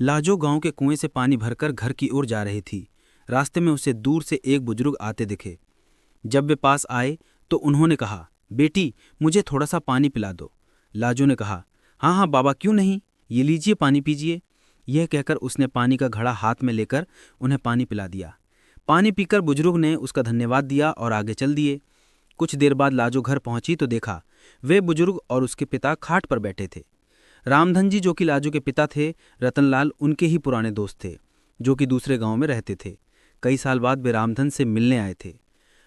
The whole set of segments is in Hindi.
लाजो गांव के कुएं से पानी भरकर घर की ओर जा रही थी। रास्ते में उसे दूर से एक बुजुर्ग आते दिखे। जब वे पास आए तो उन्होंने कहा, बेटी मुझे थोड़ा सा पानी पिला दो। लाजो ने कहा, हाँ हाँ बाबा, क्यों नहीं, ये लीजिए पानी पीजिए। यह कहकर उसने पानी का घड़ा हाथ में लेकर उन्हें पानी पिला दिया। पानी पीकर बुजुर्ग ने उसका धन्यवाद दिया और आगे चल दिए। कुछ देर बाद लाजो घर पहुंची तो देखा वे बुजुर्ग और उसके पिता खाट पर बैठे थे। रामधन जी जो कि लाजो के पिता थे, रतनलाल उनके ही पुराने दोस्त थे जो कि दूसरे गांव में रहते थे। कई साल बाद वे रामधन से मिलने आए थे।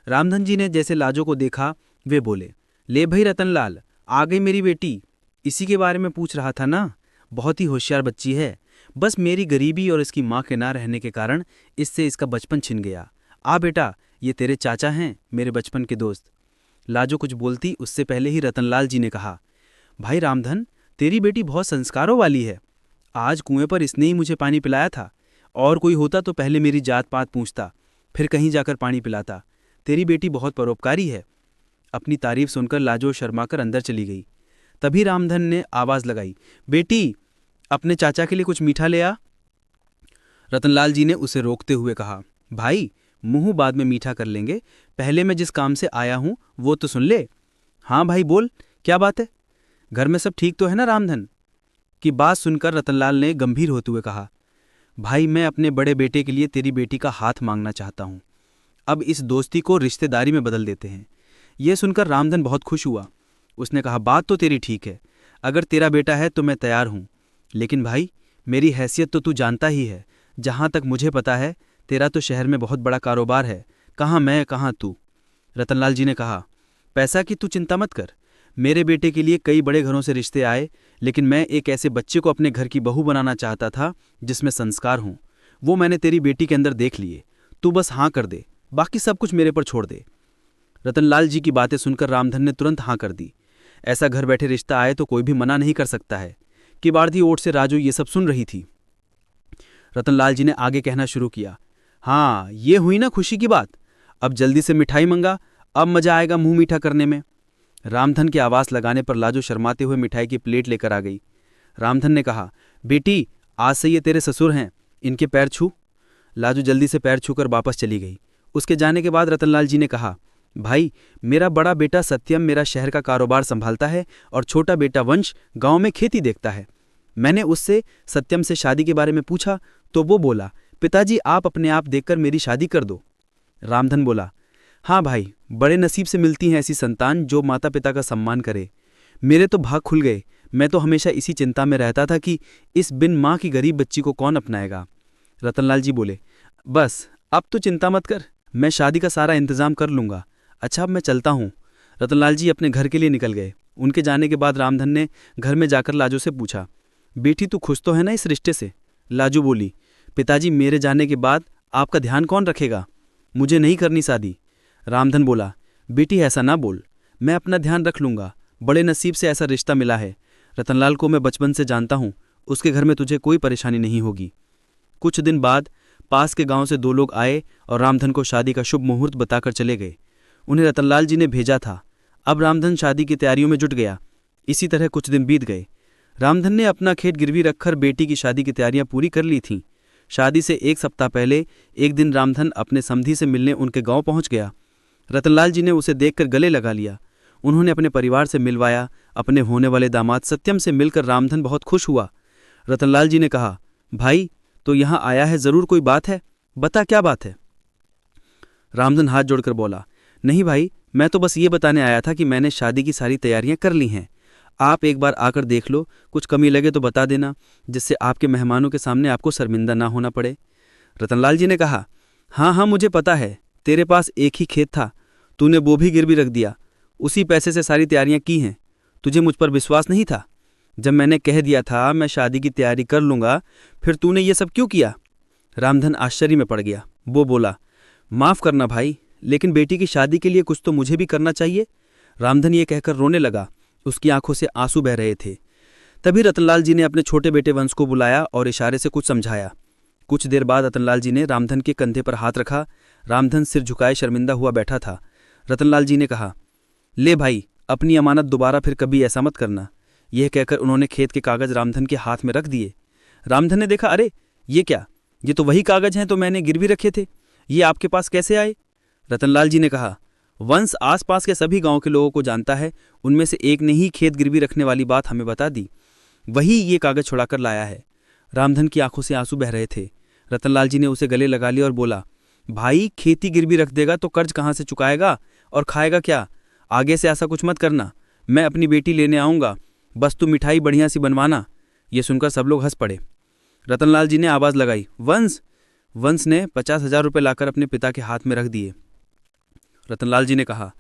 रामधन जी ने जैसे लाजो को देखा वे बोले, ले भाई रतनलाल, आ गई मेरी बेटी। इसी के बारे में पूछ रहा था ना, बहुत ही होशियार बच्ची है। बस मेरी गरीबी और इसकी माँ के ना रहने के कारण इससे इसका बचपन छिन गया। आ बेटा, ये तेरे चाचा हैं, मेरे बचपन के दोस्त। लाजो कुछ बोलती उससे पहले ही रतनलाल जी ने कहा, भाई रामधन, तेरी बेटी बहुत संस्कारों वाली है। आज कुएं पर इसने ही मुझे पानी पिलाया था। और कोई होता तो पहले मेरी जात पात पूछता, फिर कहीं जाकर पानी पिलाता। तेरी बेटी बहुत परोपकारी है। अपनी तारीफ सुनकर लाजो शर्माकर अंदर चली गई। तभी रामधन ने आवाज लगाई, बेटी अपने चाचा के लिए कुछ मीठा ले आ। रतनलाल जी ने उसे रोकते हुए कहा, भाई मुंह बाद में मीठा कर लेंगे, पहले मैं जिस काम से आया हूं वो तो सुन ले। हाँ भाई बोल, क्या बात है? घर में सब ठीक तो है ना रामधन? की बात सुनकर रतनलाल ने गंभीर होते हुए कहा, भाई मैं अपने बड़े बेटे के लिए तेरी बेटी का हाथ मांगना चाहता हूं। अब इस दोस्ती को रिश्तेदारी में बदल देते हैं। यह सुनकर रामधन बहुत खुश हुआ। उसने कहा, बात तो तेरी ठीक है, अगर तेरा बेटा है तो मैं तैयार हूं। लेकिन भाई मेरी हैसियत तो तू जानता ही है। जहां तक मुझे पता है तेरा तो शहर में बहुत बड़ा कारोबार है, कहाँ मैं कहाँ तू। रतनलाल जी ने कहा, पैसा की तू चिंता मत कर। मेरे बेटे के लिए कई बड़े घरों से रिश्ते आए, लेकिन मैं एक ऐसे बच्चे को अपने घर की बहू बनाना चाहता था जिसमें संस्कार हों। वो मैंने तेरी बेटी के अंदर देख लिए। तू बस हाँ कर दे, बाकी सब कुछ मेरे पर छोड़ दे। रतनलाल जी की बातें सुनकर रामधन ने तुरंत हाँ कर दी। ऐसा घर बैठे रिश्ता आए तो कोई भी मना नहीं कर सकता है। किबाड़दी ओट से राजू ये सब सुन रही थी। रतनलाल जी ने आगे कहना शुरू किया, हाँ ये हुई ना खुशी की बात। अब जल्दी से मिठाई मंगा, अब मजा आएगा मुंह मीठा करने में। रामधन की आवाज लगाने पर लाजो शर्माते हुए मिठाई की प्लेट लेकर आ गई। रामधन ने कहा, बेटी आज से ये तेरे ससुर हैं, इनके पैर छू। लाजो जल्दी से पैर छूकर वापस चली गई। उसके जाने के बाद रतनलाल जी ने कहा, भाई मेरा बड़ा बेटा सत्यम मेरा शहर का कारोबार संभालता है और छोटा बेटा वंश गांव में खेती देखता है। मैंने उससे सत्यम से शादी के बारे में पूछा तो वो बोला, पिताजी आप अपने आप देखकर मेरी शादी कर दो। रामधन बोला, हाँ भाई, बड़े नसीब से मिलती हैं ऐसी संतान जो माता पिता का सम्मान करे। मेरे तो भाग खुल गए। मैं तो हमेशा इसी चिंता में रहता था कि इस बिन माँ की गरीब बच्ची को कौन अपनाएगा। रतनलाल जी बोले, बस अब तो चिंता मत कर, मैं शादी का सारा इंतजाम कर लूंगा। अच्छा अब मैं चलता हूँ। रतनलाल जी अपने घर के लिए निकल गए। उनके जाने के बाद रामधन ने घर में जाकर लाजो से पूछा, बेटी तू खुश तो है ना इस रिश्ते से? लाजो बोली, पिताजी मेरे जाने के बाद आपका ध्यान कौन रखेगा? मुझे नहीं करनी शादी। रामधन बोला, बेटी ऐसा ना बोल, मैं अपना ध्यान रख लूंगा। बड़े नसीब से ऐसा रिश्ता मिला है। रतनलाल को मैं बचपन से जानता हूँ, उसके घर में तुझे कोई परेशानी नहीं होगी। कुछ दिन बाद पास के गांव से दो लोग आए और रामधन को शादी का शुभ मुहूर्त बताकर चले गए। उन्हें रतनलाल जी ने भेजा था। अब रामधन शादी की तैयारियों में जुट गया। इसी तरह कुछ दिन बीत गए। रामधन ने अपना खेत गिरवी रखकर बेटी की शादी की तैयारियां पूरी कर ली थीं। शादी से एक सप्ताह पहले एक दिन रामधन अपने समधी से मिलने उनके गांव पहुंच गया। रतनलाल जी ने उसे देखकर गले लगा लिया। उन्होंने अपने परिवार से मिलवाया। अपने होने वाले दामाद सत्यम से मिलकर रामधन बहुत खुश हुआ। रतनलाल जी ने कहा, भाई तो यहाँ आया है, जरूर कोई बात है, बता क्या बात है? रामधन हाथ जोड़कर बोला, नहीं भाई, मैं तो बस ये बताने आया था कि मैंने शादी की सारी तैयारियां कर ली हैं। आप एक बार आकर देख लो, कुछ कमी लगे तो बता देना, जिससे आपके मेहमानों के सामने आपको शर्मिंदा ना होना पड़े। रतनलाल जी ने कहा, हाँ हाँ मुझे पता है, तेरे पास एक ही खेत था, तूने वो भी गिरवी रख दिया, उसी पैसे से सारी तैयारियां की हैं। तुझे मुझ पर विश्वास नहीं था? जब मैंने कह दिया था मैं शादी की तैयारी कर लूंगा, फिर तूने ये सब क्यों किया? रामधन आश्चर्य में पड़ गया। वो बोला, माफ करना भाई, लेकिन बेटी की शादी के लिए कुछ तो मुझे भी करना चाहिए। रामधन ये कहकर रोने लगा। उसकी आंखों से आंसू बह रहे थे। तभी रतनलाल जी ने अपने छोटे बेटे वंश को बुलाया और इशारे से कुछ समझाया। कुछ देर बाद रतनलाल जी ने रामधन के कंधे पर हाथ रखा। रामधन सिर झुकाए शर्मिंदा हुआ बैठा था। रतनलाल जी ने कहा, ले भाई, अपनी अमानत दोबारा फिर कभी ऐसा मत करना। यह कहकर उन्होंने खेत के कागज रामधन के हाथ में रख दिए। रामधन ने देखा, अरे ये क्या, ये तो वही कागज हैं तो मैंने गिरवी रखे थे, ये आपके पास कैसे आए? रतनलाल जी ने कहा, वंश आसपास के सभी गांव के लोगों को जानता है, उनमें से एक ने ही खेत गिरवी रखने वाली बात हमें बता दी, वही ये कागज छुड़ाकर लाया है। रामधन की आंखों से आंसू बह रहे थे। रतनलाल जी ने उसे गले लगा लिया और बोला, भाई खेती गिरवी रख देगा तो कर्ज कहाँ से चुकाएगा और खाएगा क्या? आगे से ऐसा कुछ मत करना, मैं अपनी बेटी लेने आऊँगा, बस तू मिठाई बढ़िया सी बनवाना। ये सुनकर सब लोग हंस पड़े। रतनलाल जी ने आवाज़ लगाई, वंश। वंश ने 50,000 रुपये लाकर अपने पिता के हाथ में रख दिए। रतनलाल जी ने कहा,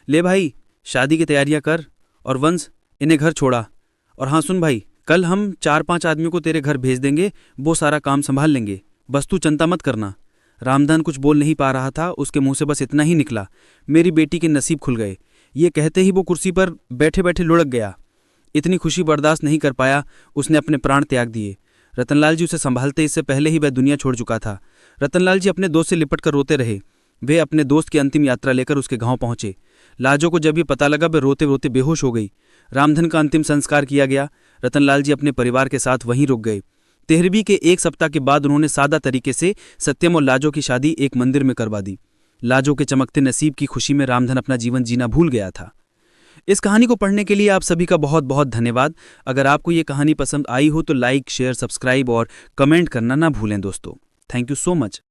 ले भाई, शादी की तैयारियां कर, और वंश इन्हें घर छोड़ा। और हाँ सुन भाई, कल हम 4-5 आदमियों को तेरे घर भेज देंगे, वो सारा काम संभाल लेंगे, बस तू चिंता मत करना। रामधन कुछ बोल नहीं पा रहा था, उसके मुंह से बस इतना ही निकला, मेरी बेटी के नसीब खुल गए। ये कहते ही वो कुर्सी पर बैठे बैठे लुढ़क गया। इतनी खुशी बर्दाश्त नहीं कर पाया, उसने अपने प्राण त्याग दिए। रतनलाल जी उसे संभालते इससे पहले ही वह दुनिया छोड़ चुका था। रतनलाल जी अपने दोस्त से लिपट कर रोते रहे। वे अपने दोस्त की अंतिम यात्रा लेकर उसके गांव पहुंचे। लाजो को जब ये पता लगा, वह रोते रोते बेहोश हो गई। रामधन का अंतिम संस्कार किया गया। रतनलाल जी अपने परिवार के साथ वहीं रुक गए। तेहरवी के 1 सप्ताह के बाद उन्होंने सादा तरीके से सत्यम और लाजो की शादी एक मंदिर में करवा दी। लाजो के चमकते नसीब की खुशी में रामधन अपना जीवन जीना भूल गया था। इस कहानी को पढ़ने के लिए आप सभी का बहुत बहुत धन्यवाद। अगर आपको ये कहानी पसंद आई हो तो लाइक, शेयर, सब्सक्राइब और कमेंट करना ना भूलें दोस्तों। Thank you so much.